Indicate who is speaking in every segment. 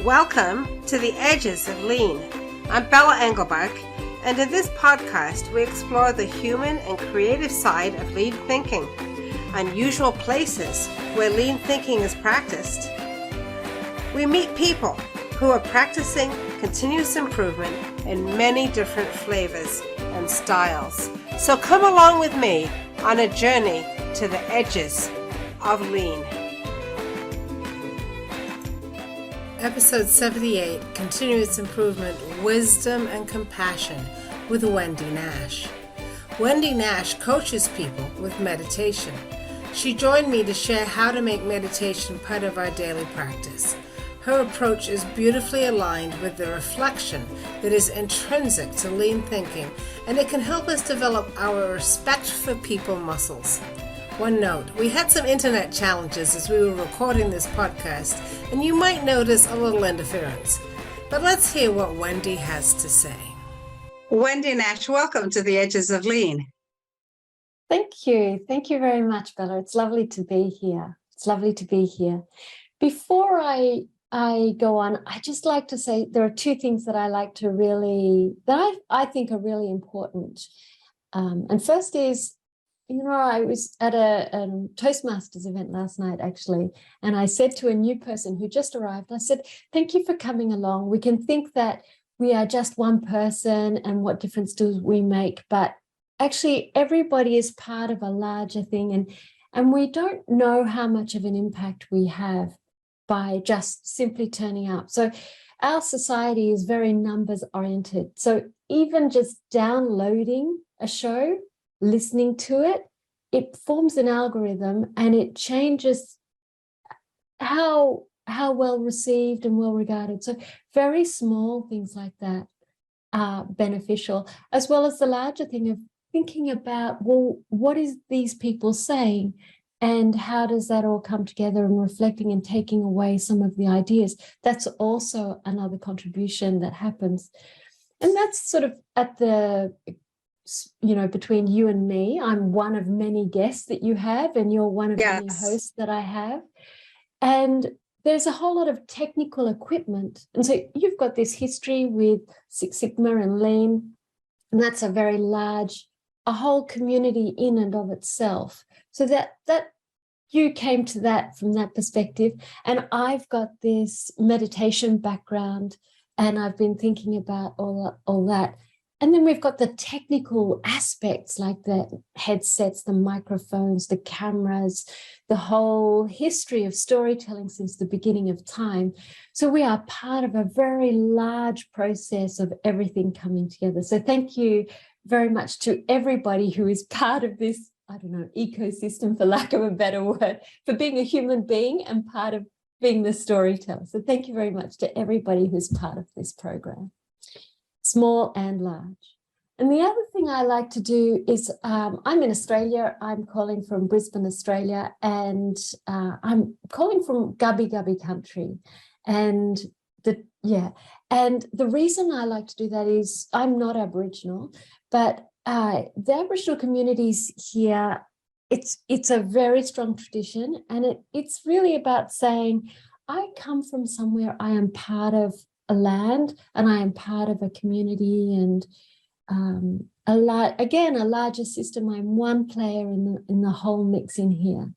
Speaker 1: Welcome to the Edges of Lean. I'm Bella Engelbach, and in this podcast we explore the human and creative side of lean thinking, unusual places where lean thinking is practiced. We meet people who are practicing continuous improvement in many different flavors and styles. So come along with me on a journey to the edges of lean. Episode 78, Continuous Improvement, Wisdom and Compassion with Wendy Nash. Wendy Nash coaches people with meditation. She joined me to share how to make meditation part of our daily practice. Her approach is beautifully aligned with the reflection that is intrinsic to lean thinking, and it can help us develop our respect for people muscles. One note, we had some internet challenges as we were recording this podcast, and you might notice a little interference. But let's hear what Wendy has to say. Wendy Nash, welcome to the Edges of Lean.
Speaker 2: Thank you. Thank you very much, Bella. It's lovely to be here. Before I go on, I just like to say there are two things that I like to I think are really important. And first is, I was at a Toastmasters event last night, actually, and I said to a new person who just arrived, I said, thank you for coming along. We can think that we are just one person and what difference do we make, but actually everybody is part of a larger thing, and we don't know how much of an impact we have by just simply turning up. So our society is very numbers oriented. So even just downloading a show, listening to it, it forms an algorithm and it changes how well received and well regarded. So very small things like that are beneficial, as well as the larger thing of thinking about, well, what is these people saying and how does that all come together, and reflecting and taking away some of the ideas. That's also another contribution that happens. And that's sort of at the between you and me. I'm one of many guests that you have, and you're one of many hosts that I have. And there's a whole lot of technical equipment. And so you've got this history with Six Sigma and Lean, and that's a whole community in and of itself. So that you came to that from that perspective. And I've got this meditation background, and I've been thinking about all that. And then we've got the technical aspects like the headsets, the microphones, the cameras, the whole history of storytelling since the beginning of time. So we are part of a very large process of everything coming together. So thank you very much to everybody who is part of this, ecosystem, for lack of a better word, for being a human being and part of being the storyteller. So thank you very much to everybody who's part of this program, small and large. And the other thing I like to do is, I'm in Australia. I'm calling from Brisbane, Australia, and I'm calling from Gubbi Gubbi country. And the reason I like to do that is I'm not Aboriginal, but the Aboriginal communities here, it's a very strong tradition, and it's really about saying, I come from somewhere, I am part of a land, and I am part of a community, and a larger system. I'm one player in the whole mix in here.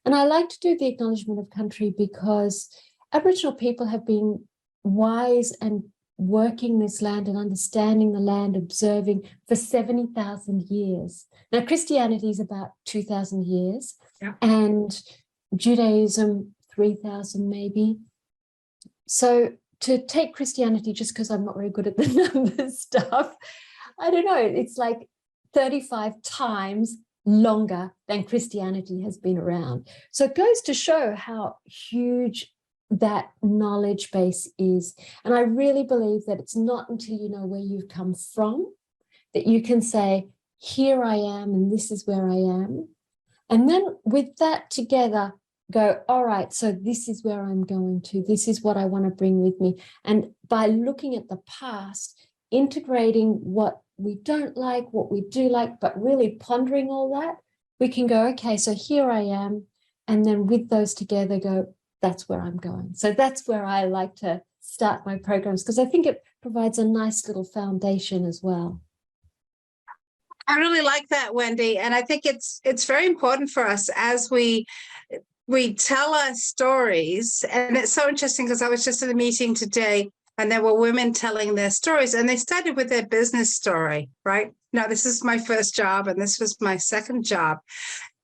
Speaker 2: And I like to do the acknowledgement of country because Aboriginal people have been wise and working this land and understanding the land, observing for 70,000 years. Now, Christianity is about 2,000 years, and Judaism 3,000 maybe. So to take Christianity, just because I'm not very good at the numbers stuff, I don't know, it's like 35 times longer than Christianity has been around. So it goes to show how huge that knowledge base is. And I really believe that it's not until you know where you've come from that you can say, here I am and this is where I am. And then with that together, go, all right, so this is where I'm going to, this is what I want to bring with me. And by looking at the past, integrating what we don't like, what we do like, but really pondering all that, we can go, okay, so here I am. And then with those together go, that's where I'm going. So that's where I like to start my programs, because I think it provides a nice little foundation as well.
Speaker 1: I really like that, Wendy. And I think it's very important for us as we tell our stories. And it's so interesting because I was just at a meeting today and there were women telling their stories, and they started with their business story, right? Now, this is my first job and this was my second job.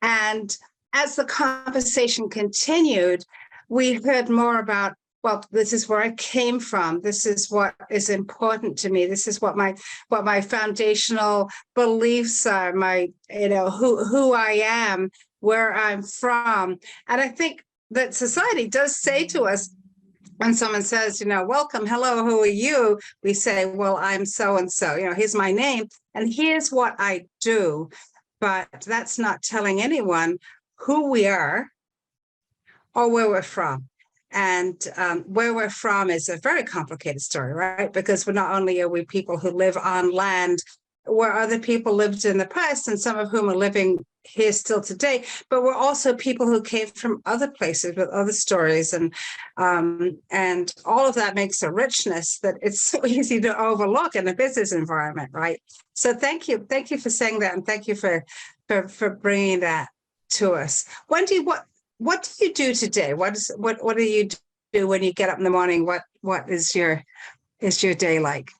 Speaker 1: And as the conversation continued, we heard more about, well, this is where I came from. This is what is important to me. This is what my foundational beliefs are, my, who I am, where I'm from. And I think that society does say to us, when someone says, welcome, hello, who are you? We say, well, I'm so-and-so, here's my name and here's what I do. But that's not telling anyone who we are or where we're from. And where we're from is a very complicated story, right? Because not only are we people who live on land where other people lived in the past, and some of whom are living here still today, but we're also people who came from other places with other stories, and all of that makes a richness that it's so easy to overlook in a business environment, right? So thank you for saying that, and thank you for bringing that to us. Wendy, what do you do today? What do you do when you get up in the morning? What is your day like?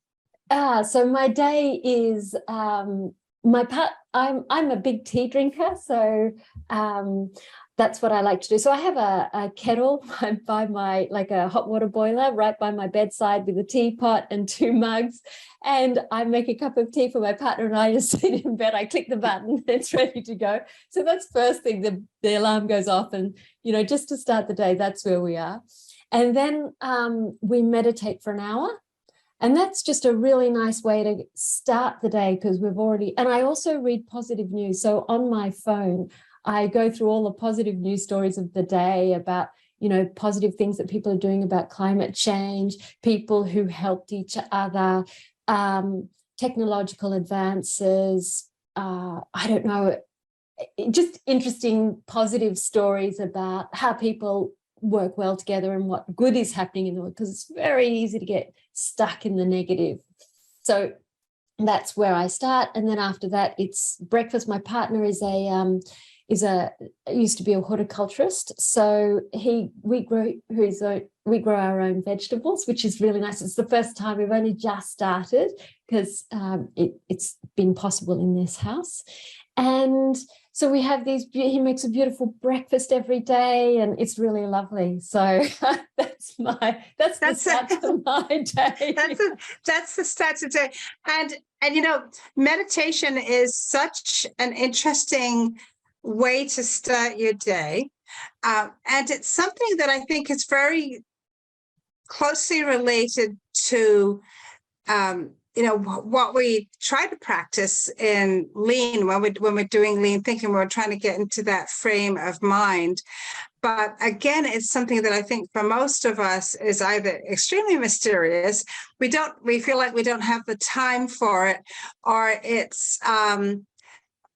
Speaker 2: So my day is I'm a big tea drinker, so that's what I like to do. So I have a kettle by my, like a hot water boiler right by my bedside with a teapot and 2 mugs, and I make a cup of tea for my partner and I just sit in bed. I click the button, it's ready to go. So that's first thing, the alarm goes off, and just to start the day, that's where we are. And then we meditate for an hour. And that's just a really nice way to start the day, because and I also read positive news. So on my phone, I go through all the positive news stories of the day about, positive things that people are doing about climate change, people who helped each other, technological advances, I don't know, just interesting positive stories about how people work well together and what good is happening in the world, because it's very easy to get stuck in the negative. So that's where I start. And then after that, it's breakfast. My partner used to be a horticulturist, so we grow our own vegetables, which is really nice. It's the first time, we've only just started because it's been possible in this house. And so we have he makes a beautiful breakfast every day, and it's really lovely. So that's the start of my day.
Speaker 1: That's the start of the day. And meditation is such an interesting way to start your day. And it's something that I think is very closely related to what we try to practice in lean when we're doing lean thinking. We're trying to get into that frame of mind. But again, it's something that I think for most of us is either extremely mysterious, we feel like we don't have the time for it, or it's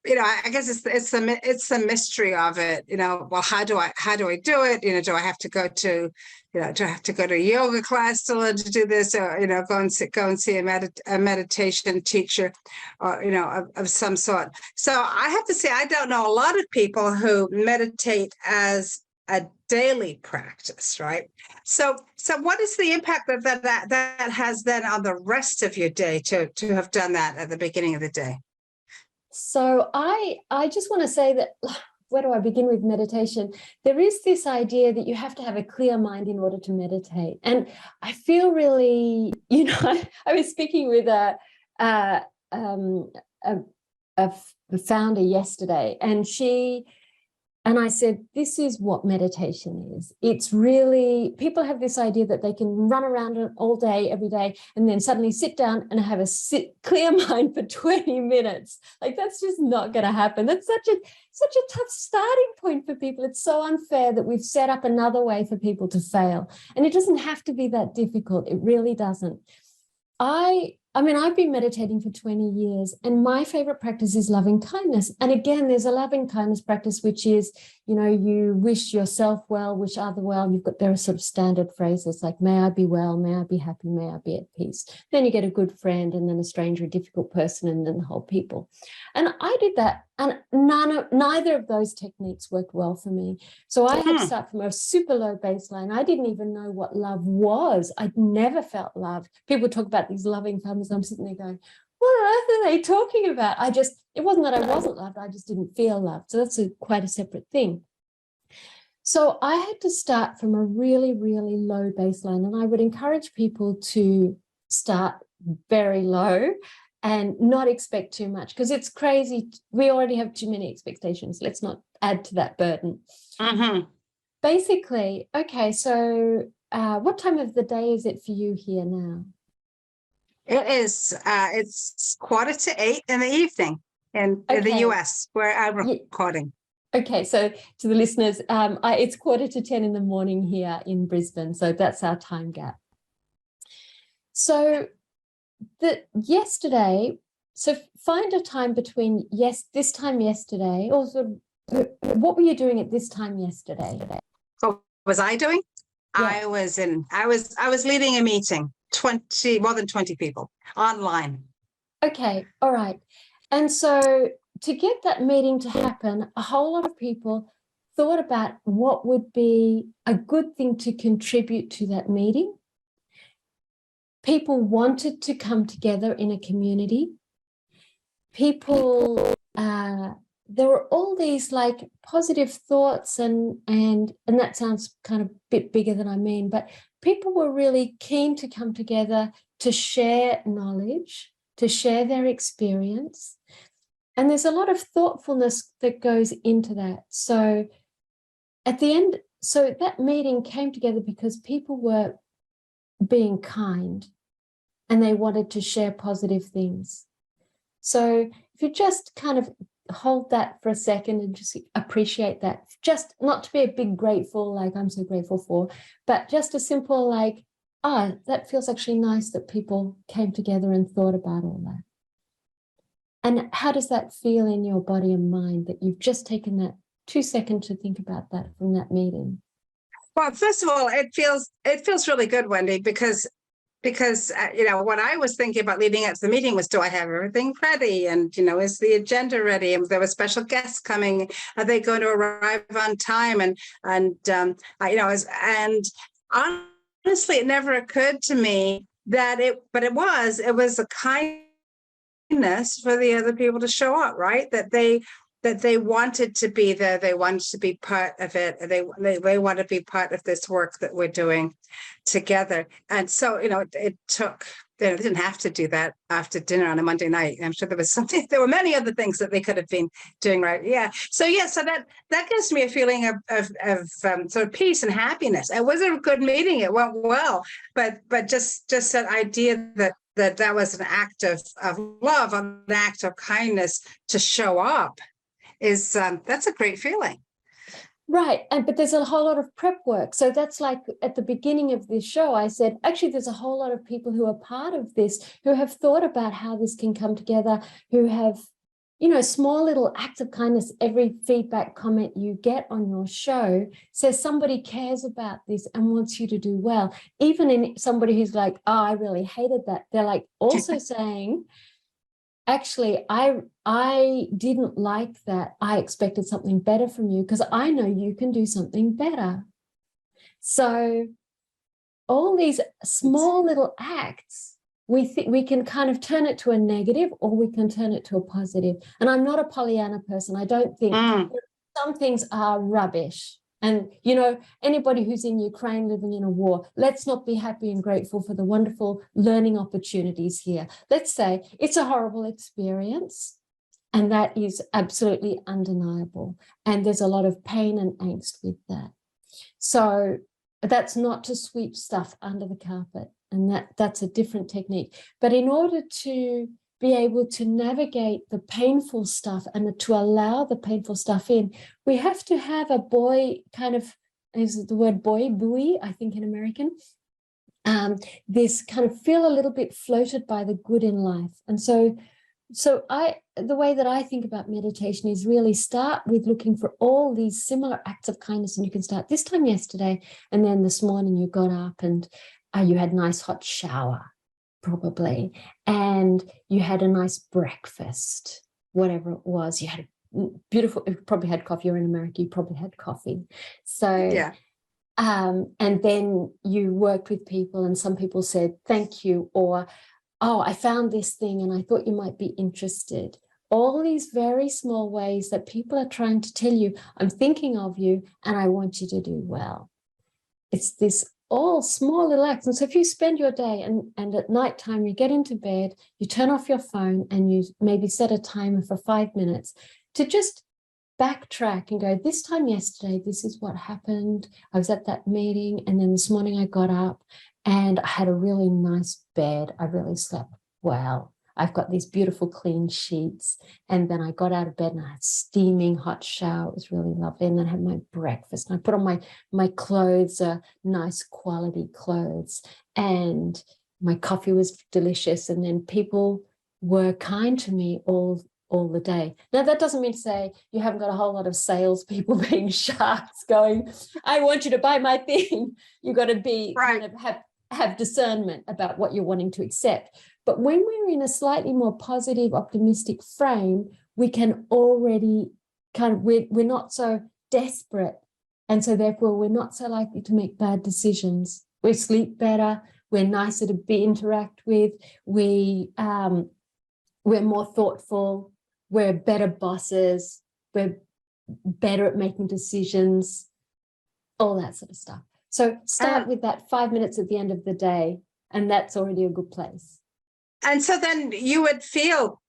Speaker 1: I guess it's the mystery of it. Well, how do I do it? Do I have to go to do I have to go to a yoga class to learn to do this, or go and see a meditation teacher, or of some sort? So I have to say, I don't know a lot of people who meditate as a daily practice, right? So what is the impact that has then on the rest of your day to have done that at the beginning of the day?
Speaker 2: So I just want to say that, where do I begin with meditation? There is this idea that you have to have a clear mind in order to meditate. And I feel really, I was speaking with a founder yesterday, and I said, this is what meditation is. It's really, people have this idea that they can run around all day, every day, and then suddenly sit down and have a clear mind for 20 minutes. Like, that's just not going to happen. That's such a tough starting point for people. It's so unfair that we've set up another way for people to fail. And it doesn't have to be that difficult. It really doesn't. I I mean, I've been meditating for 20 years, and my favorite practice is loving kindness. And again, there's a loving kindness practice, which is, you wish yourself well, wish other well. There are sort of standard phrases like, may I be well, may I be happy, may I be at peace. Then you get a good friend, and then a stranger, a difficult person, and then the whole people. And I did that, and neither of those techniques worked well for me. So I had to start from a super low baseline. I didn't even know what love was. I'd never felt love. People talk about these loving families. I'm sitting there going, what on earth are they talking about? It wasn't that I wasn't loved. I just didn't feel loved. So that's quite a separate thing. So I had to start from a really, really low baseline. And I would encourage people to start very low and not expect too much, because it's crazy. We already have too many expectations. Let's not add to that burden. Basically, okay, so what time of the day is it for you here now?
Speaker 3: It is. It's 7:45 in the evening in the US, where I'm recording.
Speaker 2: Okay, so to the listeners, it's 9:45 in the morning here in Brisbane, so that's our time gap. So find a time between this time yesterday, or sort of, what were you doing at this time yesterday?
Speaker 3: What was I doing?
Speaker 2: Yeah.
Speaker 3: I was leading a meeting, more than 20 people online.
Speaker 2: Okay, all right. And so to get that meeting to happen, a whole lot of people thought about what would be a good thing to contribute to that meeting. People wanted to come together in a community. There were all these like positive thoughts, and that sounds kind of a bit bigger than I mean, but people were really keen to come together to share knowledge, to share their experience. And there's a lot of thoughtfulness that goes into that. So at the end, so that meeting came together because people were being kind and they wanted to share positive things. So if you just kind of hold that for a second and just appreciate that, just not to be a big grateful, like I'm so grateful for, but just a simple like, that feels actually nice that people came together and thought about all that. And how does that feel in your body and mind that you've just taken that 2 seconds to think about that from that meeting?
Speaker 3: Well, first of all, it feels really good, Wendy, because what I was thinking about leading up to the meeting was, do I have everything ready? And, is the agenda ready? And there were special guests coming. Are they going to arrive on time? And honestly, it never occurred to me that it was a kindness for the other people to show up, right? That they wanted to be there. They wanted to be part of it. They want to be part of this work that we're doing together. And so, it took, they didn't have to do that after dinner on a Monday night. I'm sure there were many other things that they could have been doing, right? Yeah. So that gives me a feeling of sort of peace and happiness. It was a good meeting. It went well, but just that idea that was an act of love, an act of kindness to show up is that's a great feeling.
Speaker 2: Right. But there's a whole lot of prep work. So that's like at the beginning of this show, I said, actually, there's a whole lot of people who are part of this, who have thought about how this can come together, who have, small little acts of kindness. Every feedback comment you get on your show says somebody cares about this and wants you to do well. Even in somebody who's like, I really hated that, they're like also saying, actually, I didn't like that. I expected something better from you because I know you can do something better. So all these small little acts, we can kind of turn it to a negative or we can turn it to a positive. And I'm not a Pollyanna person. I don't think some things are rubbish. And, anybody who's in Ukraine living in a war, let's not be happy and grateful for the wonderful learning opportunities here. Let's say it's a horrible experience, and that is absolutely undeniable. And there's a lot of pain and angst with that. So that's not to sweep stuff under the carpet, and that's a different technique. But in order to be able to navigate the painful stuff and to allow the painful stuff in, we have to have a boy kind of, is the word boy, buoy, I think in American, this kind of feel a little bit floated by the good in life. And so the way that I think about meditation is really start with looking for all these similar acts of kindness. And you can start this time yesterday, and then this morning you got up and you had a nice hot shower, probably, and you had a nice breakfast, whatever it was. You had a beautiful, you probably had coffee. You're in America, you probably had coffee. So
Speaker 3: Yeah.
Speaker 2: And then you worked with people, and some people said thank you, or oh, I found this thing and I thought you might be interested. All these very small ways that people are trying to tell you, I'm thinking of you and I want you to do well. It's this all small little acts. And so if you spend your day and at nighttime you get into bed, you turn off your phone and you maybe set a timer for 5 minutes to just backtrack and go, this time yesterday, this is what happened. I was at that meeting, and then this morning I got up and I had a really nice bed. I really slept well. I've got these beautiful clean sheets. And then I got out of bed and I had a steaming hot shower. It was really lovely. And then I had my breakfast and I put on my clothes, nice quality clothes. And my coffee was delicious. And then people were kind to me all the day. Now, that doesn't mean to say you haven't got a whole lot of salespeople being sharks going, I want you to buy my thing. You've got to be
Speaker 3: Right.
Speaker 2: kind of have discernment about what you're wanting to accept. But when we're in a slightly more positive, optimistic frame, we can already we're not so desperate. And so therefore we're not so likely to make bad decisions. We sleep better. We're nicer to interact with. We're more thoughtful. We're better bosses. We're better at making decisions, all that sort of stuff. So start with that 5 minutes at the end of the day, and that's already a good place.
Speaker 3: And so then you would feel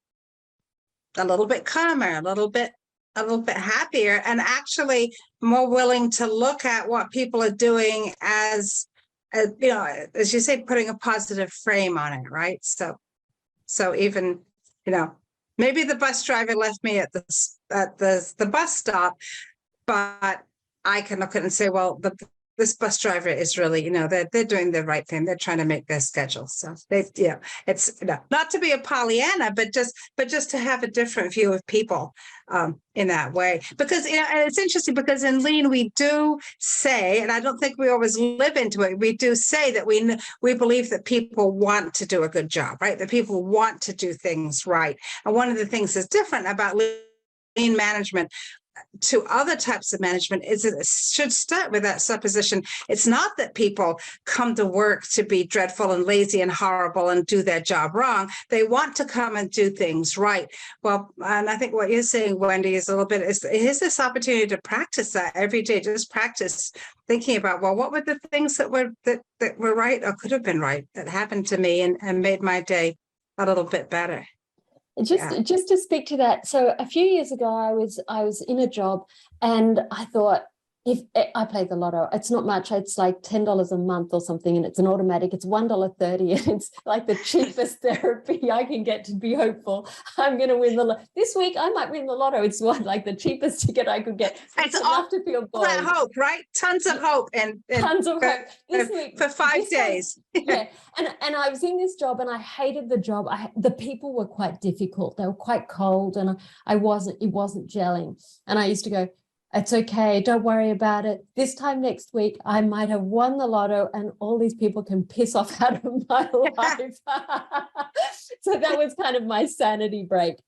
Speaker 3: a little bit calmer, a little bit happier, and actually more willing to look at what people are doing as you know, as you say, putting a positive frame on it, right? So even, you know, maybe the bus driver left me at the bus stop, but I can look at it and say, well, this bus driver is really, you know, they're doing the right thing. They're trying to make their schedule. So it's, you know, not to be a Pollyanna, but just to have a different view of people in that way. Because, you know, and it's interesting because in Lean, we do say, and I don't think we always live into it, we do say that we believe that people want to do a good job, right? That people want to do things right. And one of the things that's different about Lean management to other types of management is that it should start with that supposition. It's not that people come to work to be dreadful and lazy and horrible and do their job wrong. They want to come and do things right. Well, and I think what you're saying, Wendy, is a little bit, is this opportunity to practice that every day. Just practice thinking about, well, what were the things that were right or could have been right that happened to me and made my day a little bit better.
Speaker 2: Just to speak to that, so a few years ago, I was in a job, and I thought, if I played the lotto, it's not much. It's like $10 a month or something, and it's an automatic. It's $1.30, and it's like the cheapest therapy I can get to be hopeful. I'm going to win the lotto this week. I might win the lotto. It's like the cheapest ticket I could get.
Speaker 3: It's
Speaker 2: enough to feel
Speaker 3: all that hope, right? Tons of hope, and
Speaker 2: tons of hope this week
Speaker 3: for 5 days.
Speaker 2: Yeah, and I was in this job, and I hated the job. The people were quite difficult. They were quite cold, and it wasn't gelling. And I used to go, it's okay, don't worry about it. This time next week, I might have won the lotto and all these people can piss off out of my life. So that was kind of my sanity break.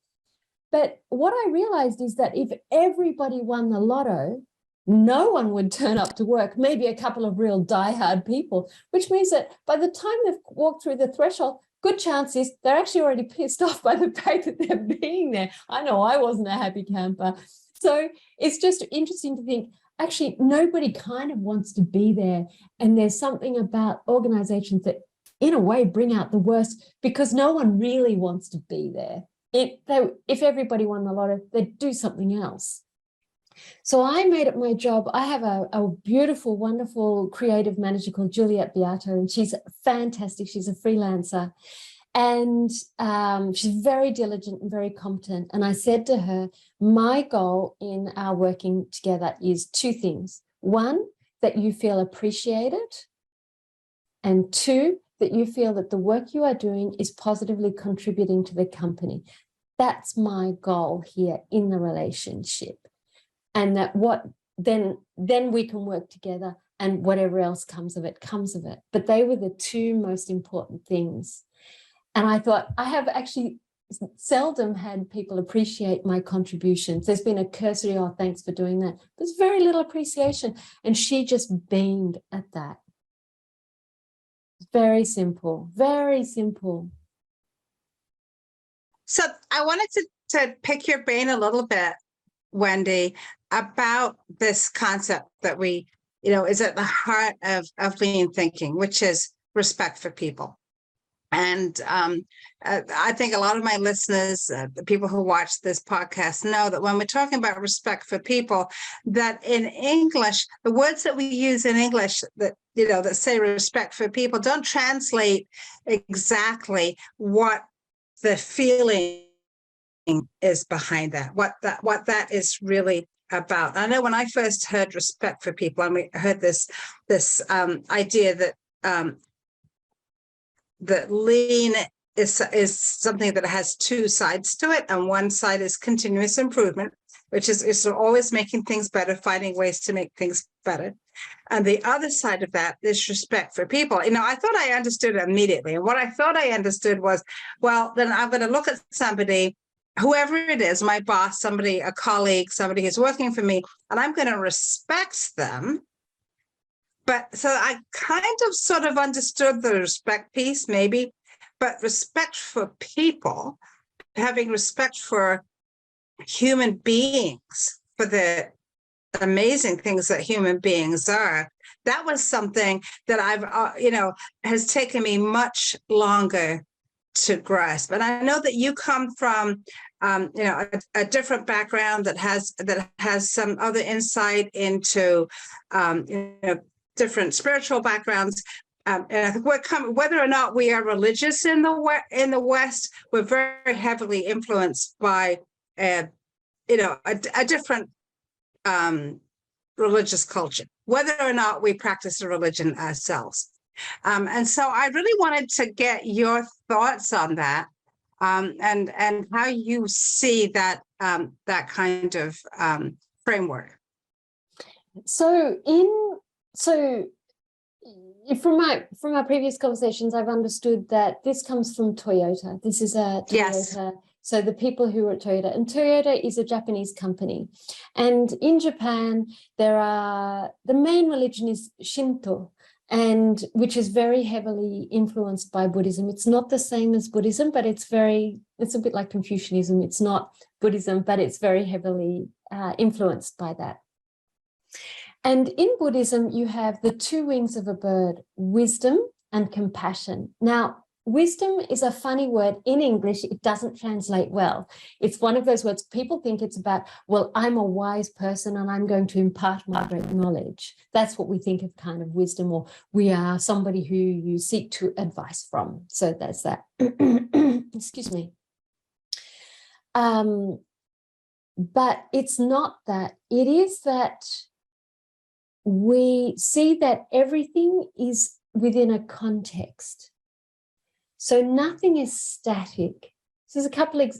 Speaker 2: But what I realized is that if everybody won the lotto, no one would turn up to work, maybe a couple of real diehard people, which means that by the time they've walked through the threshold, good chance is they're actually already pissed off by the fact that they're being there. I know I wasn't a happy camper. So it's just interesting to think, actually, nobody kind of wants to be there. And there's something about organizations that, in a way, bring out the worst because no one really wants to be there. If everybody won the lotto, they'd do something else. So I made it my job. I have a beautiful, wonderful creative manager called Juliette Beato, and she's fantastic. She's a freelancer. And she's very diligent and very competent. And I said to her, my goal in our working together is 2 things. One, that you feel appreciated. And 2, that you feel that the work you are doing is positively contributing to the company. That's my goal here in the relationship. And that then we can work together, and whatever else comes of it, comes of it. But they were the 2 most important things. And I thought, I have actually seldom had people appreciate my contributions. There's been a cursory, oh, thanks for doing that. There's very little appreciation. And she just beamed at that. Very simple, very simple.
Speaker 3: So I wanted to pick your brain a little bit, Wendy, about this concept that we, is at the heart of lean thinking, which is respect for people. And I think a lot of my listeners, the people who watch this podcast, know that when we're talking about respect for people, that in English, the words that we use in English that say respect for people don't translate exactly what the feeling is behind that, what that is really about. I know when I first heard respect for people, and we heard this idea that lean is something that has 2 sides to it, and one side is continuous improvement, which is always making things better, finding ways to make things better. And the other side of that is respect for people. I thought I understood it immediately. And what I thought I understood was, well, then I'm going to look at somebody, whoever it is, my boss, somebody, a colleague, somebody who's working for me, and I'm going to respect them. But so I kind of sort of understood the respect piece, maybe, but respect for people, having respect for human beings, for the amazing things that human beings are, that was something that I've, has taken me much longer to grasp. And I know that you come from, a different background that has some other insight into, different spiritual backgrounds. And I think whether or not we are religious in the West, we're very heavily influenced by, a different religious culture, whether or not we practice a religion ourselves. And so I really wanted to get your thoughts on that, and how you see that kind of framework.
Speaker 2: So from our previous conversations, I've understood that this comes from Toyota. This is a Toyota.
Speaker 3: Yes.
Speaker 2: So the people who are at Toyota, and Toyota is a Japanese company. And in Japan, the main religion is Shinto, and which is very heavily influenced by Buddhism. It's not the same as Buddhism, but it's a bit like Confucianism. It's not Buddhism, but it's very heavily influenced by that. And in Buddhism, you have the 2 wings of a bird, wisdom and compassion. Now, wisdom is a funny word in English. It doesn't translate well. It's one of those words people think it's about, well, I'm a wise person and I'm going to impart my great knowledge. That's what we think of kind of wisdom, or we are somebody who you seek to advice from. So that's that. Excuse me. But it's not that. It is that we see that everything is within a context. So nothing is static. So there's a couple of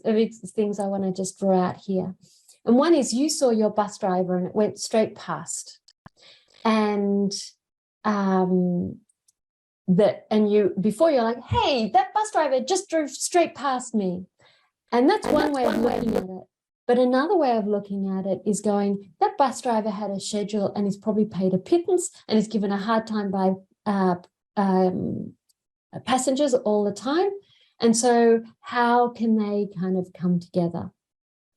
Speaker 2: things I want to just draw out here. And one is, you saw your bus driver and it went straight past. And before you're like, hey, that bus driver just drove straight past me. And that's one way of looking at it. But another way of looking at it is going, that bus driver had a schedule and he's probably paid a pittance and is given a hard time by passengers all the time. And so how can they kind of come together?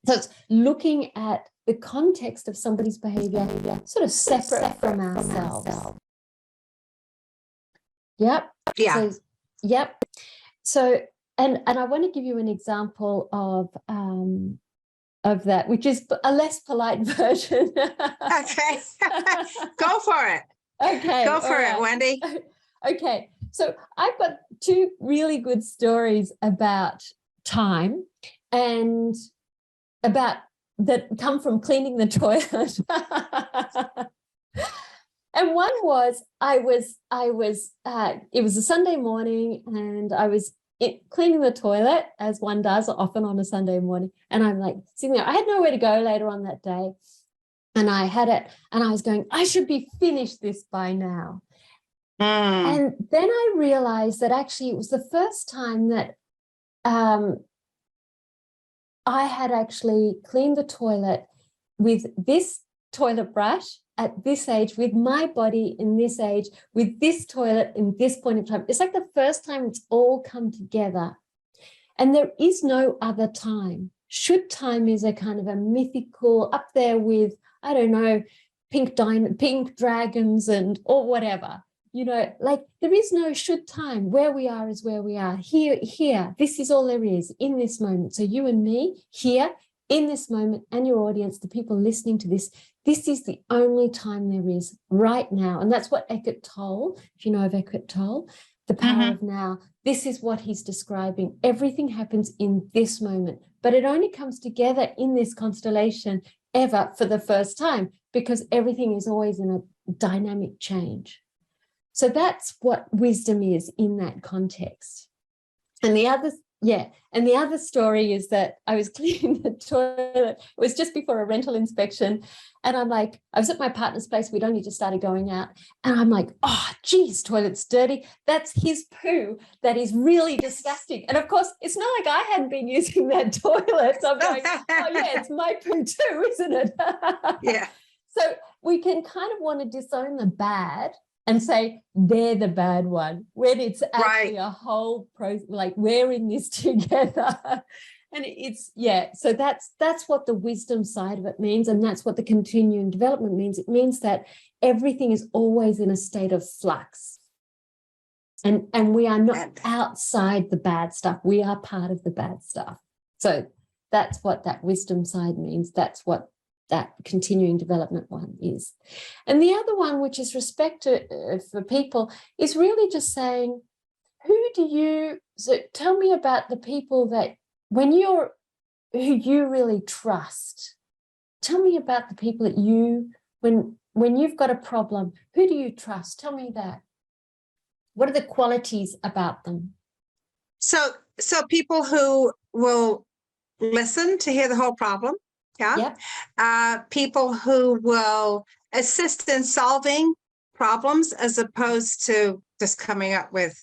Speaker 2: So it's looking at the context of somebody's behavior sort of separate from ourselves. Yep.
Speaker 3: Yeah.
Speaker 2: So, yep. So, and I want to give you an example of that, which is a less polite version.
Speaker 3: Okay. Go for it.
Speaker 2: Okay.
Speaker 3: Go for it, Wendy.
Speaker 2: Okay. So I've got 2 really good stories about time and about that come from cleaning the toilet. And one was, it was a Sunday morning, and I was cleaning the toilet, as one does often on a Sunday morning. And I'm like sitting there. I had nowhere to go later on that day. And I had it, and I was going, I should be finished this by now. And then I realized that actually it was the first time that I had actually cleaned the toilet with this toilet brush at this age, with my body in this age, with this toilet in this point of time. It's like the first time it's all come together. And there is no other time. Should time is a kind of a mythical, up there with, I don't know, pink dragons or whatever. You know, like there is no should time. Where we are is where we are. Here. This is all there is in this moment. So you and me here in this moment, and your audience, the people listening to this is the only time there is right now. And that's what Eckhart Tolle, if you know of Eckhart Tolle, the power of now, this is what he's describing. Everything happens in this moment, but it only comes together in this constellation ever for the first time, because everything is always in a dynamic change. So that's what wisdom is in that context. And the other story is that I was cleaning the toilet. It was just before a rental inspection. And I'm like, I was at my partner's place. We'd only just started going out. And I'm like, oh, geez, toilet's dirty. That's his poo. That is really disgusting. And of course, it's not like I hadn't been using that toilet. So I'm going, oh, yeah, it's my poo too, isn't it?
Speaker 3: Yeah.
Speaker 2: So we can kind of want to disown the bad and say they're the bad one, when it's actually a whole process, like we're in this together. And so that's what the wisdom side of it means, and that's what the continuing development means. It means that everything is always in a state of flux, and we are not outside the bad stuff. We are part of the bad stuff. So that's what that wisdom side means. That's what that continuing development one is. And the other one, which is respect for people, is really just saying, so tell me about the people that who you really trust. Tell me about the people that when you've got a problem, who do you trust? Tell me that. What are the qualities about them?
Speaker 3: So people who listen to hear the whole problem. Yeah. Yep. People who will assist in solving problems as opposed to just coming up with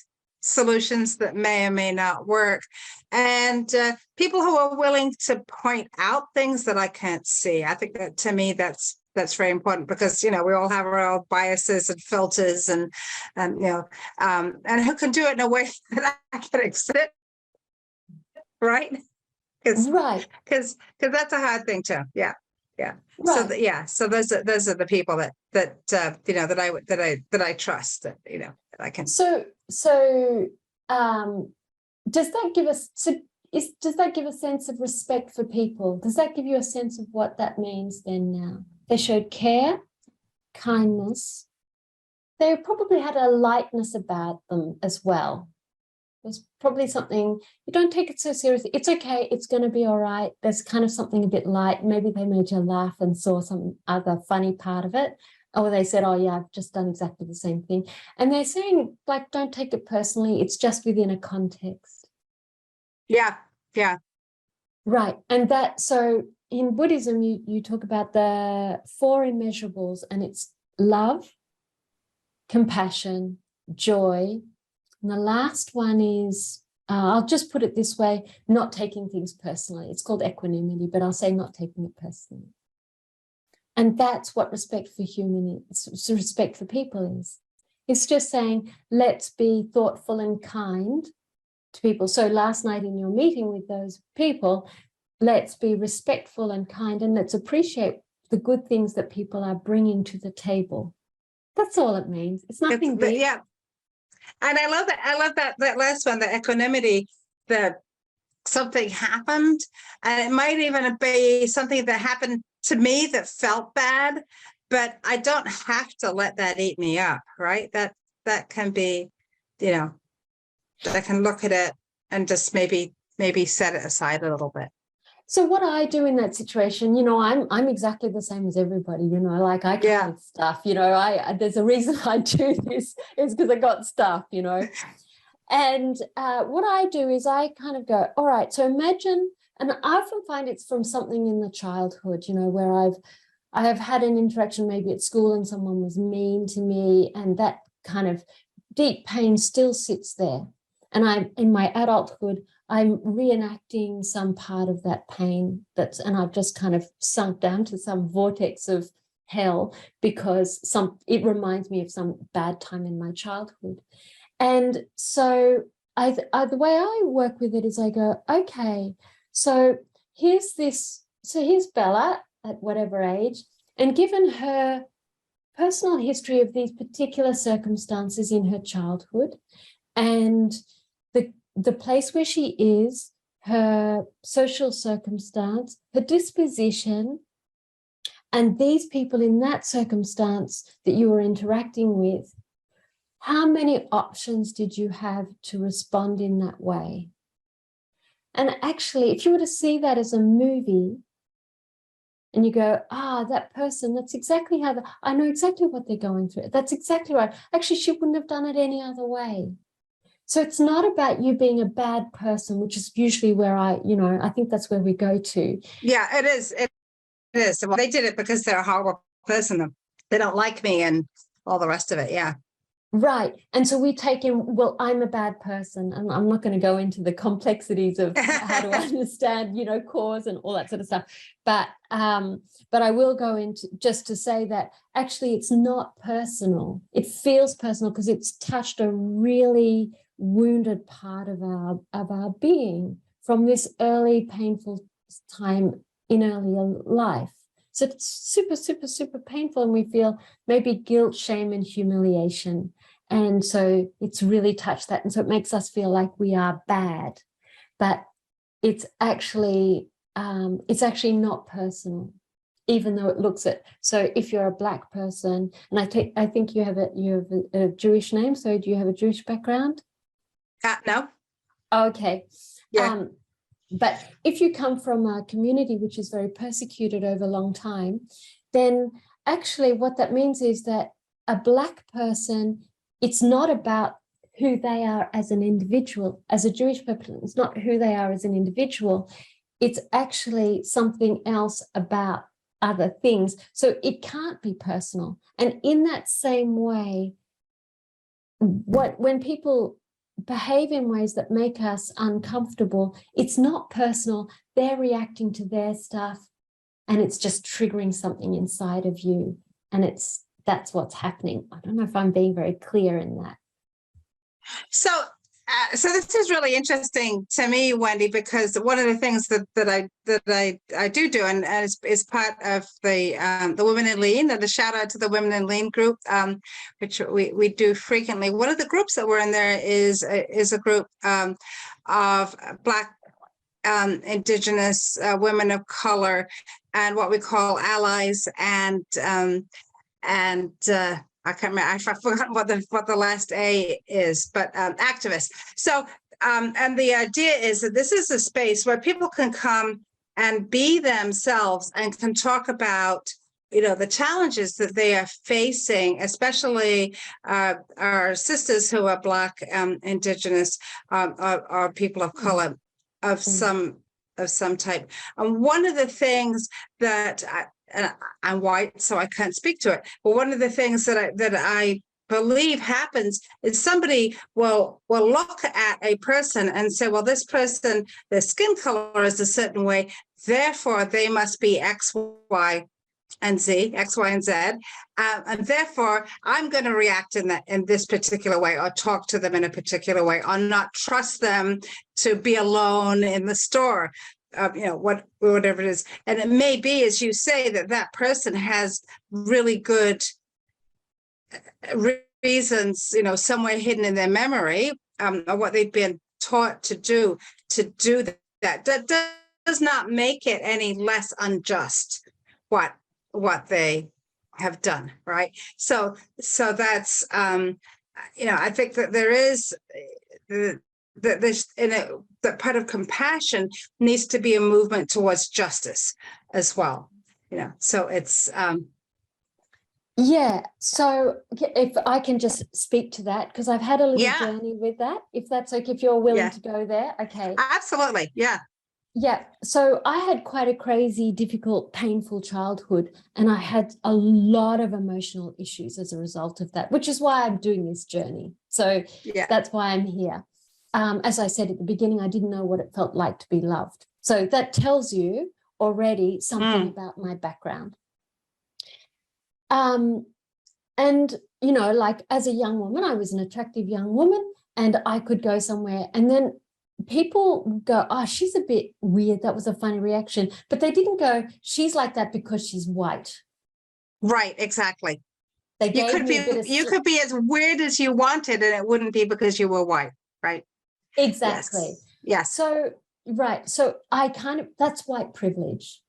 Speaker 3: solutions that may or may not work. And people who are willing to point out things that I can't see. I think that, to me, that's very important, because, we all have our own biases and filters and who can do it in a way that I can accept. Right. Because that's a hard thing too. Yeah. Right. So those are the people that I trust, that I can.
Speaker 2: So does that give us does that give a sense of respect for people? Does that give you a sense of what that means then? Now they showed care, kindness. They probably had a lightness about them as well. There's probably something, you don't take it so seriously. It's okay. It's going to be all right. There's kind of something a bit light. Maybe they made you laugh and saw some other funny part of it. Or they said, oh, yeah, I've just done exactly the same thing. And they're saying, like, don't take it personally. It's just within a context.
Speaker 3: Yeah.
Speaker 2: Right. And so in Buddhism, you talk about the 4 immeasurables, and it's love, compassion, joy. And the last one is, I'll just put it this way, not taking things personally. It's called equanimity, but I'll say not taking it personally. And that's what respect for respect for people is. It's just saying, let's be thoughtful and kind to people. So last night in your meeting with those people, let's be respectful and kind, and let's appreciate the good things that people are bringing to the table. That's all it means. It's nothing big.
Speaker 3: Yeah. And I love that last one, the equanimity, that something happened, and it might even be something that happened to me that felt bad, but I don't have to let that eat me up, right? That can be, I can look at it and just maybe set it aside a little bit.
Speaker 2: So what I do in that situation, I'm exactly the same as everybody, like I come with stuff, there's a reason I do this is because I got stuff, And what I do is I kind of go, all right, so imagine, and I often find it's from something in the childhood, where I have had an interaction maybe at school and someone was mean to me, and that kind of deep pain still sits there. And I'm in my adulthood, I'm reenacting some part of that pain and I've just kind of sunk down to some vortex of hell because it reminds me of some bad time in my childhood. And so the way I work with it is I go, okay, so here's Bella at whatever age, and given her personal history of these particular circumstances in her childhood and the place where she is, her social circumstance, her disposition, and these people in that circumstance that you were interacting with, how many options did you have to respond in that way? And actually, if you were to see that as a movie and you go, that person, that's exactly I know exactly what they're going through. That's exactly right. Actually, she wouldn't have done it any other way. So it's not about you being a bad person, which is usually where I think that's where we go to.
Speaker 3: Yeah, it is. It is. Well, they did it because they're a horrible person. They don't like me and all the rest of it. Yeah.
Speaker 2: Right. And so we take in, well, I'm a bad person. And I'm not going to go into the complexities of how to understand, cause and all that sort of stuff. But I will go into just to say that actually it's not personal. It feels personal because it's touched a really wounded part of our being from this early painful time in earlier life. So it's super, super, super painful, and we feel maybe guilt, shame, and humiliation. And so it's really touched that. And so it makes us feel like we are bad, but it's actually not personal, even though it looks it. So if you're a Black person, and I think you have a Jewish name. So do you have a Jewish background?
Speaker 3: No.
Speaker 2: Okay.
Speaker 3: Yeah.
Speaker 2: But if you come from a community which is very persecuted over a long time, then actually what that means is that a Black person, it's not about who they are as an individual. As a Jewish person, it's not who they are as an individual. It's actually something else about other things. So it can't be personal. And in that same way, when people behave in ways that make us uncomfortable, it's not personal. They're reacting to their stuff, and it's just triggering something inside of you. And that's what's happening. I don't know if I'm being very clear in that.
Speaker 3: So this is really interesting to me, Wendy, because one of the things that I do, and is part of the Women in Lean, and a shout out to the Women in Lean group, which we do frequently. One of the groups that we're in there is a group of Black, indigenous women of color, and what we call allies, and I can't remember. I've forgotten what the last A is, but activists. So, and the idea is that this is a space where people can come and be themselves and can talk about, the challenges that they are facing, especially our sisters who are Black, indigenous, or people of color of some type. And one of the things that and I'm white, so I can't speak to it. But one of the things that I believe happens is somebody will look at a person and say, well, this person, their skin color is a certain way, therefore they must be X, Y, and Z, and therefore I'm going to react in this particular way, or talk to them in a particular way, or not trust them to be alone in the store. Whatever it is. And it may be, as you say, that person has really good reasons, somewhere hidden in their memory, or what they've been taught to do that. That does not make it any less unjust what they have done, right? So that's I think that there is that there's that part of compassion needs to be a movement towards justice as well. So it's
Speaker 2: yeah. So if I can just speak to that, because I've had a little journey with that, if that's okay, if you're willing to go there. Okay.
Speaker 3: Absolutely. Yeah.
Speaker 2: Yeah. So I had quite a crazy, difficult, painful childhood, and I had a lot of emotional issues as a result of that, which is why I'm doing this journey. So that's why I'm here. As I said at the beginning, I didn't know what it felt like to be loved. So that tells you already something about my background. And, like as a young woman, I was an attractive young woman, and I could go somewhere and then people go, oh, she's a bit weird. That was a funny reaction. But they didn't go, she's like that because she's white.
Speaker 3: Right, exactly.
Speaker 2: They
Speaker 3: You could be as weird as you wanted, and it wouldn't be because you were white, right?
Speaker 2: Exactly.
Speaker 3: Yes.
Speaker 2: So, right. So I that's white privilege.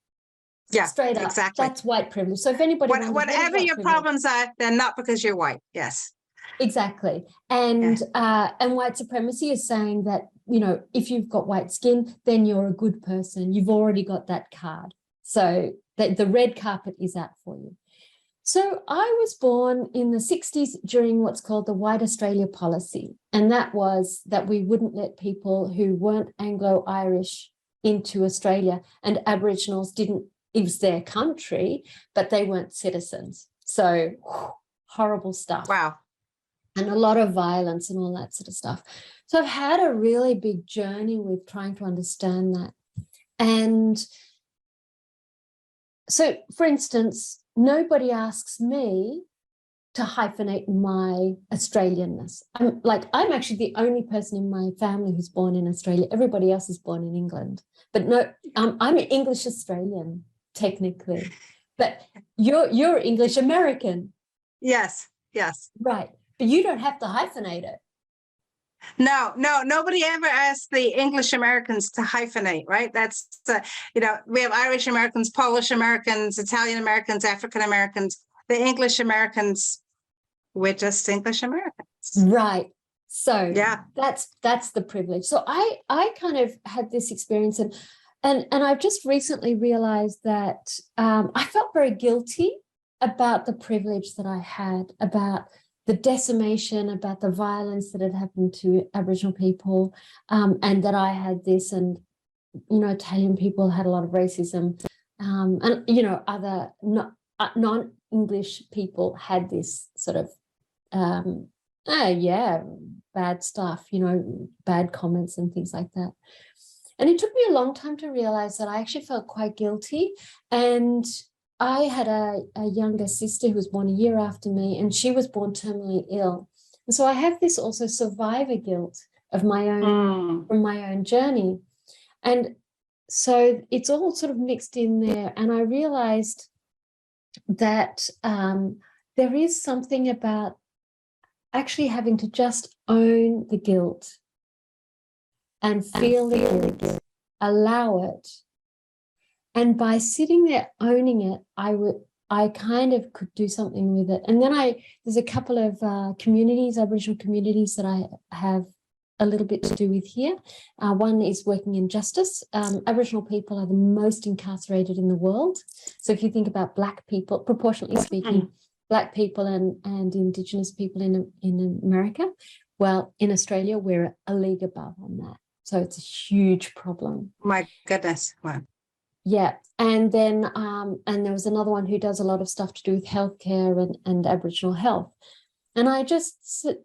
Speaker 3: Yeah,
Speaker 2: straight up.
Speaker 3: Exactly.
Speaker 2: That's white privilege. So if anybody
Speaker 3: whatever your problems are, they're not because you're white. Yes.
Speaker 2: Exactly. And white supremacy is saying that, if you've got white skin, then you're a good person. You've already got that card. So the red carpet is out for you. So I was born in the 60s during what's called the White Australia policy. And that was that we wouldn't let people who weren't Anglo-Irish into Australia, and Aboriginals didn't, it was their country, but they weren't citizens. So horrible stuff.
Speaker 3: Wow.
Speaker 2: And a lot of violence and all that sort of stuff. So I've had a really big journey with trying to understand that. And so, for instance, nobody asks me to hyphenate my Australianness. I'm actually the only person in my family who's born in Australia. Everybody else is born in England. But no, I'm an English Australian, technically. But you're English American.
Speaker 3: Yes.
Speaker 2: Right. But you don't have to hyphenate it.
Speaker 3: No, nobody ever asked the English Americans to hyphenate, right? That's, we have Irish Americans, Polish Americans, Italian Americans, African Americans. The English Americans, we're just English Americans.
Speaker 2: Right. So that's the privilege. So I kind of had this experience, and I've just recently realized that I felt very guilty about the privilege that I had, about the decimation, about the violence that had happened to Aboriginal people, and that I had this, and, Italian people had a lot of racism, and, other non-English people had this sort of, bad stuff, bad comments and things like that. And it took me a long time to realize that I actually felt quite guilty. And I had a younger sister who was born a year after me, and she was born terminally ill. And so I have this also survivor guilt of my own, from my own journey. And so it's all sort of mixed in there. And I realized that there is something about actually having to just own the guilt and feel the guilt, allow it. And by sitting there owning it, I kind of could do something with it. And then there's a couple of communities, Aboriginal communities, that I have a little bit to do with here. One is working in justice. Aboriginal people are the most incarcerated in the world. So if you think about Black people, proportionately speaking, Black people and indigenous people in America, well, in Australia, we're a league above on that. So it's a huge problem.
Speaker 3: My goodness. Wow.
Speaker 2: Yeah. And then and there was another one who does a lot of stuff to do with healthcare and Aboriginal health. And I just sort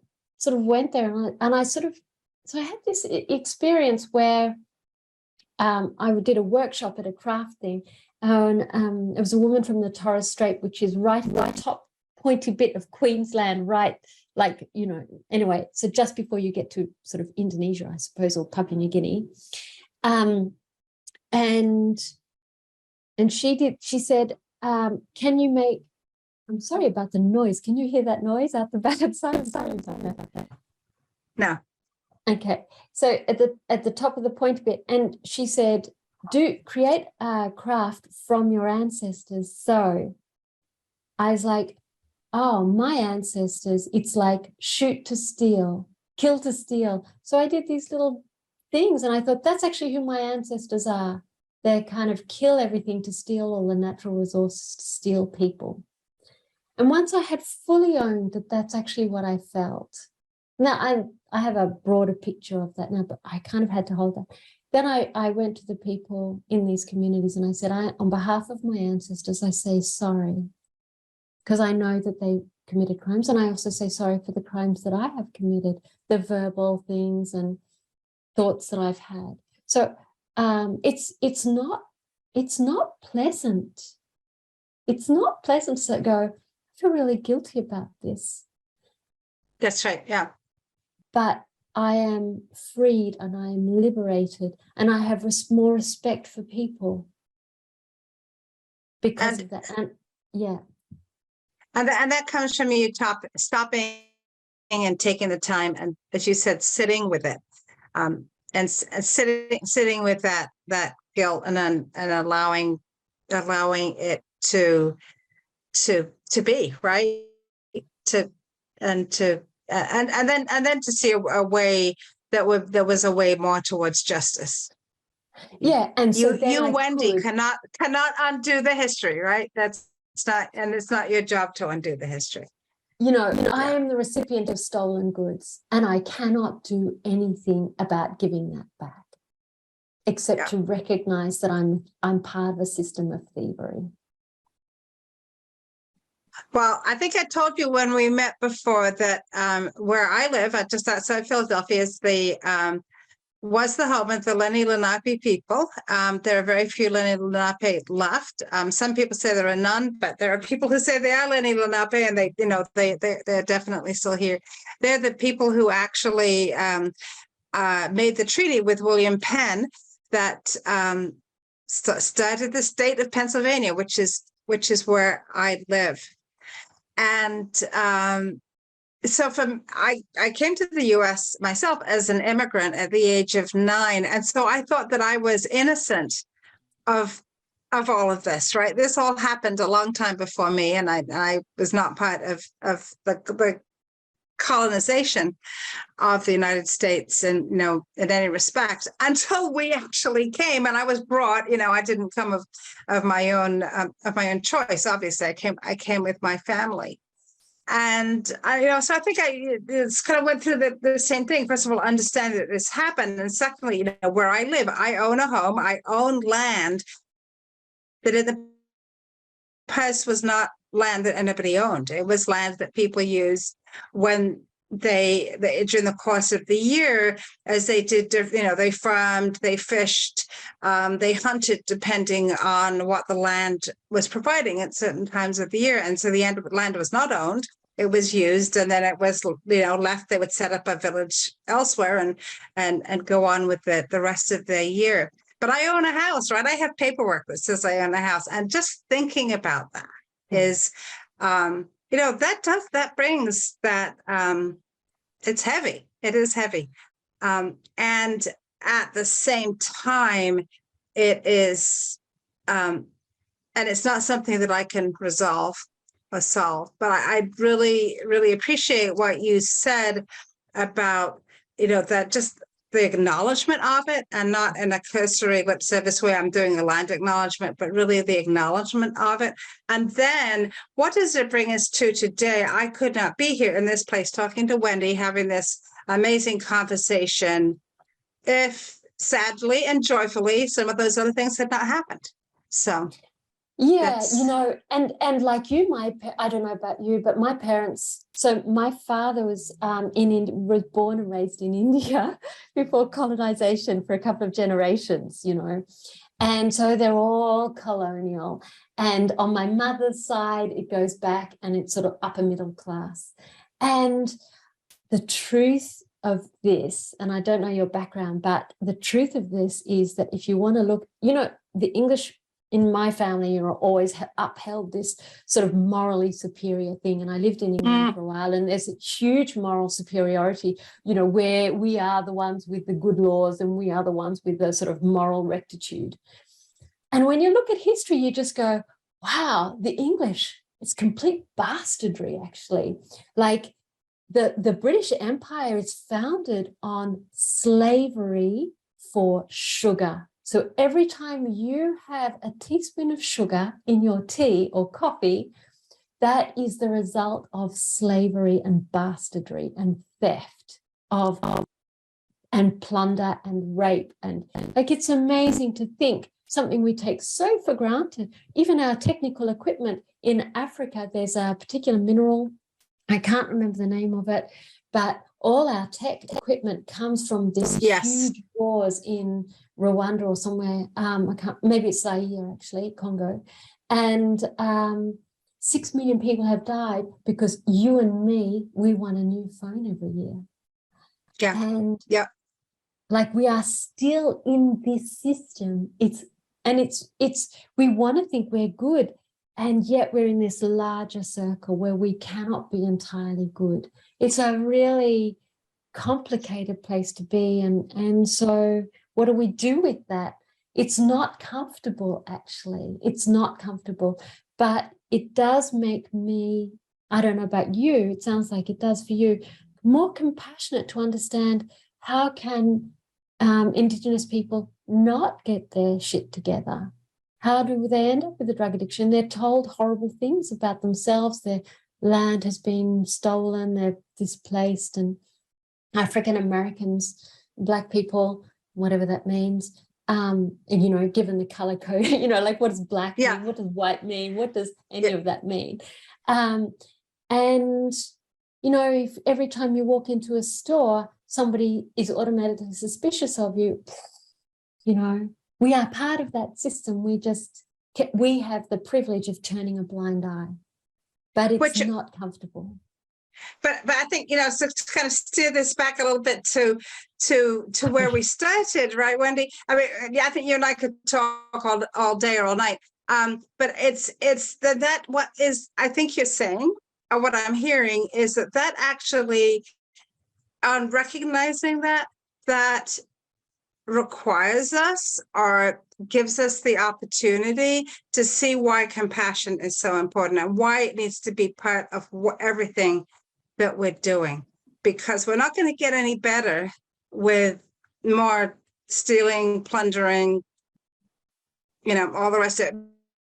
Speaker 2: of went there, and I sort of, so I had this experience where I did a workshop at a craft thing, and it was a woman from the Torres Strait, which is right top pointy bit of Queensland, right, like, anyway, so just before you get to sort of Indonesia, I suppose, or Papua New Guinea. And she said, can you make, I'm sorry about the noise. Can you hear that noise out the back of the
Speaker 3: No.
Speaker 2: Okay. So at the top of the point bit, and she said, create a craft from your ancestors. So I was like, oh, my ancestors, it's like shoot to steal, kill to steal. So I did these little things, and I thought that's actually who my ancestors are. They kind of kill everything to steal all the natural resources, to steal people. And once I had fully owned that that's actually what I felt. Now I have a broader picture of that now, but I kind of had to hold that. Then I went to the people in these communities and I said, on behalf of my ancestors, I say sorry, because I know that they committed crimes. And I also say sorry for the crimes that I have committed, the verbal things and thoughts that I've had. So it's not pleasant. It's not pleasant to go, I feel really guilty about this.
Speaker 3: That's right. Yeah.
Speaker 2: But I am freed and I am liberated and I have more respect for people because of that. And yeah.
Speaker 3: And that comes from you stopping and taking the time, and as you said, sitting with it, and sitting with that guilt, and then allowing it to be right, and then to see a way that was a way more towards justice.
Speaker 2: Yeah, and so
Speaker 3: you Wendy cannot undo the history, right? It's not your job to undo the history.
Speaker 2: I am the recipient of stolen goods and I cannot do anything about giving that back, except to recognize that I'm part of a system of thievery.
Speaker 3: Well, I think I told you when we met before that where I live, just outside Philadelphia, was the home of the Lenni Lenape people. There are very few Lenni Lenape left. Some people say there are none, but there are people who say they are Lenni Lenape, and they're definitely still here. They're the people who actually made the treaty with William Penn that started the state of Pennsylvania, which is where I live. And so I came to the U.S. myself as an immigrant at the age of 9. And so I thought that I was innocent of all of this, right? This all happened a long time before me. And I was not part of the colonization of the United States in any respect until we actually came. And I was brought, I didn't come of my own choice. Obviously I came with my family. And so I think it's kind of went through the same thing. First of all, understand that this happened. And secondly, where I live, I own a home, I own land that in the past was not land that anybody owned. It was land that people used when they during the course of the year, as they did, they farmed, they fished, they hunted, depending on what the land was providing at certain times of the year. And so the land was not owned; it was used, and then it was left. They would set up a village elsewhere and go on with the rest of the year. But I own a house, right? I have paperwork that says I own a house, and just thinking about that is, that brings that. It's heavy. It is heavy. And at the same time, it is, and it's not something that I can resolve or solve, but I really, really appreciate what you said about, that just the acknowledgement of it, and not in a cursory lip service way I'm doing a land acknowledgement, but really the acknowledgement of it. And then what does it bring us to today? I could not be here in this place talking to Wendy, having this amazing conversation if sadly and joyfully some of those other things had not happened. So
Speaker 2: yeah, and like you, I don't know about you, but my parents, so my father was was born and raised in India before colonization for a couple of generations, and so they're all colonial. And on my mother's side, it goes back and it's sort of upper middle class. And the truth of this, and I don't know your background, but the truth of this is that if you want to look, the English in my family always upheld this sort of morally superior thing. And I lived in England for a while, and there's a huge moral superiority, where we are the ones with the good laws and we are the ones with the sort of moral rectitude. And when you look at history, you just go, wow, the English, it's complete bastardry, actually. Like, the British Empire is founded on slavery for sugar. So every time you have a teaspoon of sugar in your tea or coffee, that is the result of slavery and bastardry and theft of and plunder and rape. And like, it's amazing to think something we take so for granted. Even our technical equipment in Africa, there's a particular mineral, I can't remember the name of it, but all our tech equipment comes from this huge wars in Rwanda or somewhere. Maybe it's Zaire, actually, Congo. And 6 million people have died because you and me, we want a new phone every year.
Speaker 3: Yeah.
Speaker 2: And
Speaker 3: yeah.
Speaker 2: Like, we are still in this system. We want to think we're good, and yet we're in this larger circle where we cannot be entirely good. It's a really complicated place to be. And so what do we do with that? It's not comfortable, actually. It's not comfortable, but it does make me, I don't know about you, it sounds like it does for you, more compassionate to understand how can Indigenous people not get their shit together. How do they end up with a drug addiction? They're told horrible things about themselves. Their land has been stolen, they're displaced, and African Americans, Black people, whatever that means, given the color code, like, what does Black mean? What does white mean? What does any of that mean? If every time you walk into a store, somebody is automatically suspicious of you, we are part of that system. We have the privilege of turning a blind eye, but it's not comfortable.
Speaker 3: But I think, so to kind of steer this back a little bit to where we started, right, Wendy? I mean, I think you and I could talk all day or all night. But it's that what is, I think you're saying, or what I'm hearing is that actually, on recognizing that requires us or gives us the opportunity to see why compassion is so important and why it needs to be part of everything that we're doing, because we're not going to get any better with more stealing, plundering, all the rest of it.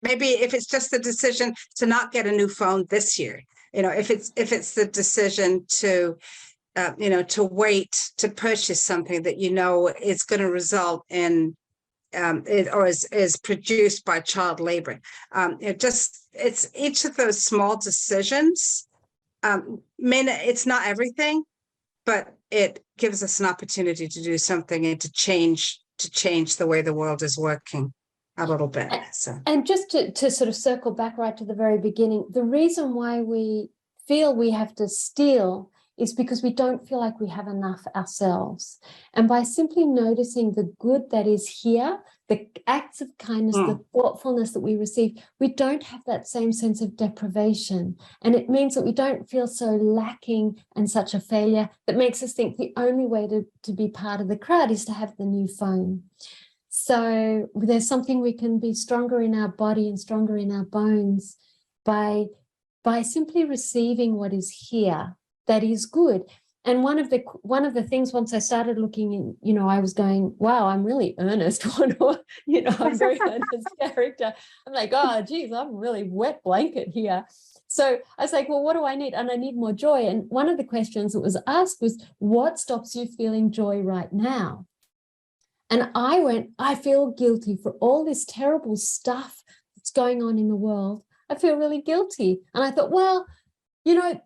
Speaker 3: Maybe if it's just the decision to not get a new phone this year, if it's the decision to wait to purchase something that is going to result in is produced by child labor. It's each of those small decisions. It's not everything, but it gives us an opportunity to do something and to change the way the world is working a little bit.
Speaker 2: And just to sort of circle back right to the very beginning, the reason why we feel we have to steal is because we don't feel like we have enough ourselves. And by simply noticing the good that is here, the acts of kindness, the thoughtfulness that we receive, we don't have that same sense of deprivation. And it means that we don't feel so lacking and such a failure that makes us think the only way to be part of the crowd is to have the new phone. So there's something we can be stronger in our body and stronger in our bones by simply receiving what is here that is good. And one of the things, once I started looking in, I was going, wow, I'm really earnest. I'm a very earnest character. I'm like, oh, geez, I'm really wet blanket here. So I was like, well, what do I need? And I need more joy. And one of the questions that was asked was, what stops you feeling joy right now? And I went, I feel guilty for all this terrible stuff that's going on in the world. I feel really guilty. And I thought, well,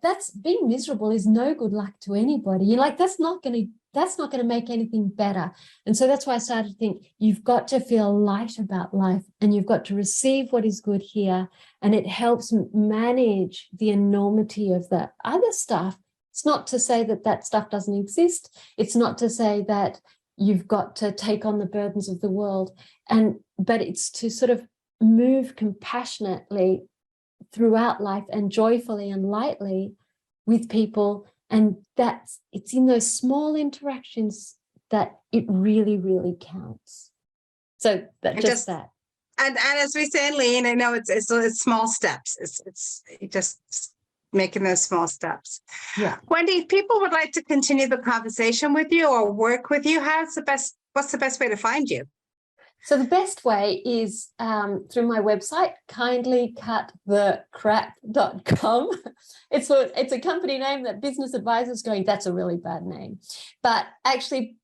Speaker 2: that's being miserable is no good luck to anybody. That's not going to make anything better. And so that's why I started to think, you've got to feel light about life and you've got to receive what is good here. And it helps manage the enormity of the other stuff. It's not to say that stuff doesn't exist. It's not to say that you've got to take on the burdens of the world. But it's to sort of move compassionately throughout life and joyfully and lightly with people. And it's in those small interactions that it really, really counts. So that.
Speaker 3: And as we say in Lean, I know it's small steps. It's just making those small steps.
Speaker 2: Yeah.
Speaker 3: Wendy, if people would like to continue the conversation with you or work with you, what's the best way to find you?
Speaker 2: So the best way is through my website, kindlycutthecrap.com. It's a company name that business advisors going, that's a really bad name. But actually,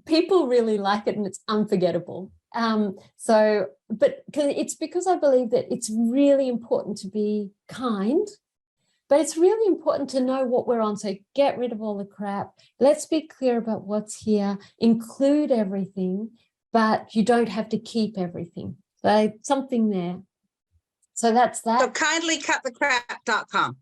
Speaker 2: people really like it and it's unforgettable. But it's because I believe that it's really important to be kind, but it's really important to know what we're on. So get rid of all the crap. Let's be clear about what's here, include everything, but you don't have to keep everything. So something there. So that's that.
Speaker 3: So kindlycutthecrap.com.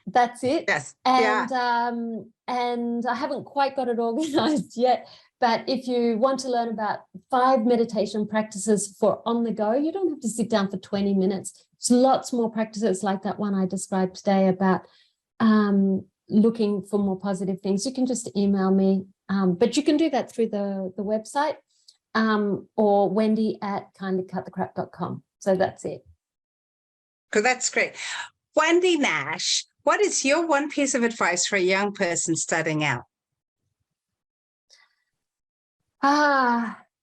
Speaker 2: That's it.
Speaker 3: Yes.
Speaker 2: And and I haven't quite got it organized yet, but if you want to learn about 5 meditation practices for on the go, you don't have to sit down for 20 minutes. There's lots more practices like that one I described today about looking for more positive things. You can just email me, but you can do that through the website or wendy@kindlycutthecrap.com. So that's it.
Speaker 3: So that's great. Wendy Nash, what is your one piece of advice for a young person starting out?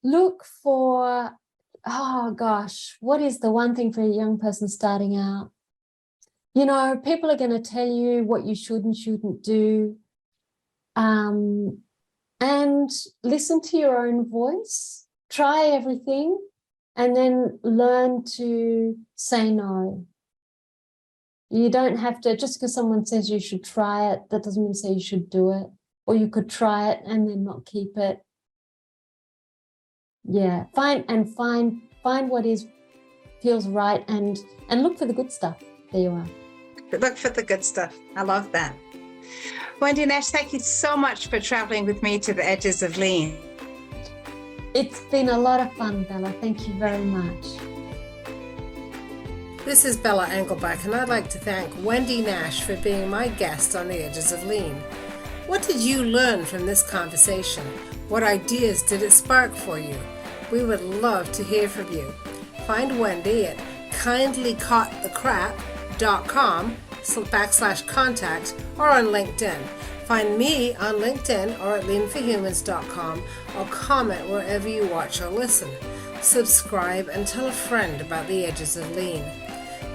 Speaker 2: Look for, what is the one thing for a young person starting out? You know, people are going to tell you what you should and shouldn't do. And listen to your own voice, try everything, and then learn to say no. You don't have to, just because someone says you should try it, that doesn't mean to say you should do it. Or you could try it and then not keep it. Yeah, find what feels right and look for the good stuff. There you are.
Speaker 3: Look for the good stuff. I love that. Wendy Nash, thank you so much for traveling with me to the edges of Lean.
Speaker 2: It's been a lot of fun, Bella. Thank you very much.
Speaker 1: This is Bella Engelbach, and I'd like to thank Wendy Nash for being my guest on The Edges of Lean. What did you learn from this conversation? What ideas did it spark for you? We would love to hear from you. Find Wendy at kindlycutthecrap.com/contact or on LinkedIn. Find me on LinkedIn or at leanforhumans.com or comment wherever you watch or listen. Subscribe and tell a friend about The Edges of Lean.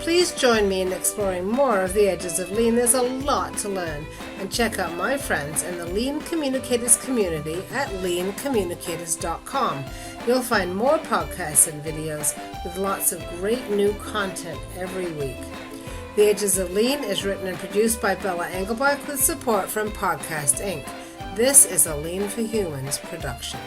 Speaker 1: Please join me in exploring more of The Edges of Lean. There's a lot to learn. And check out my friends in the Lean Communicators community at leancommunicators.com. You'll find more podcasts and videos with lots of great new content every week. The Edges of Lean is written and produced by Bella Engelbach with support from Podcast Inc. This is a Lean for Humans production.